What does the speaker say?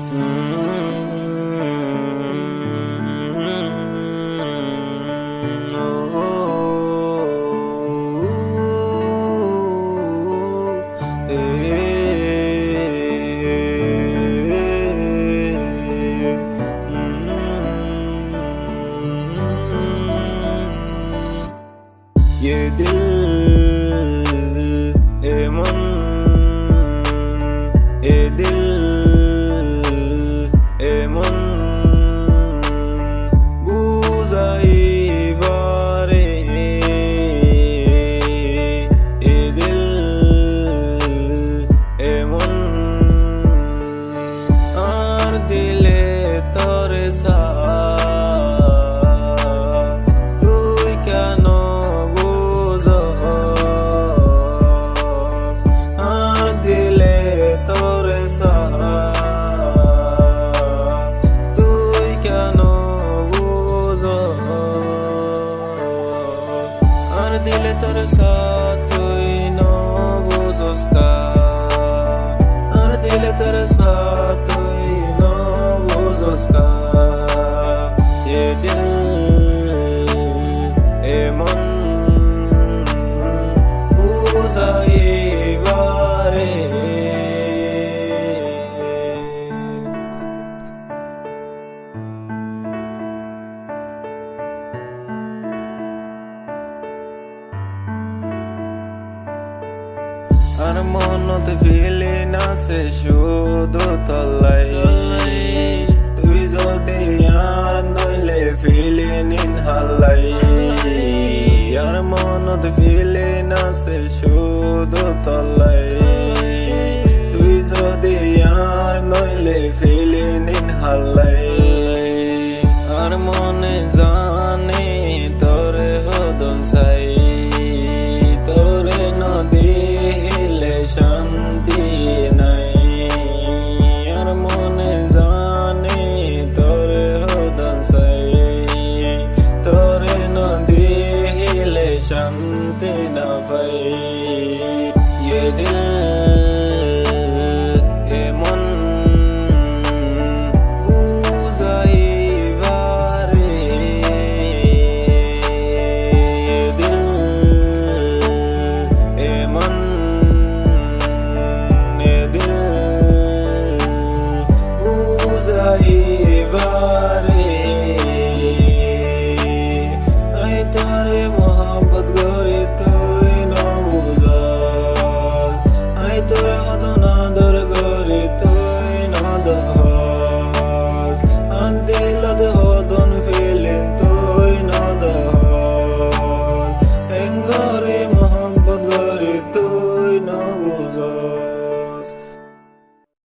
ये दिल ए मन ए दिल ए मन বুঝাইবারে এ দিল এ মন আর দিলে তোরে সা তুই কেন दिले तोरे साथ तुई न बुझोस का और दिले तोरे साथ तुई न बुझोस का ये दिल ए मन বুঝাইবারে আর মনতে ফিলে নাচে শুধু তলাই তুই যদি আর নইলে ফিলে নিন হালাই আর মনতে ফিলে নাচে শুধু তলাই তুই যদি আর নইলে ফিলে নিন হালাই আর মনে জানে তোরে হদন চাই তোরে নদী শান্তি নাই আর মনে জানে তোরে হদন চাই তোরে নদী হিলে শান্তি না পাই ये दिल ए मन বুঝাইবারে ये दिल ए मन বুঝাইবারে আই তারে মোহাম্মত গরে তুই ন বুঝাস আই তোরে হতো না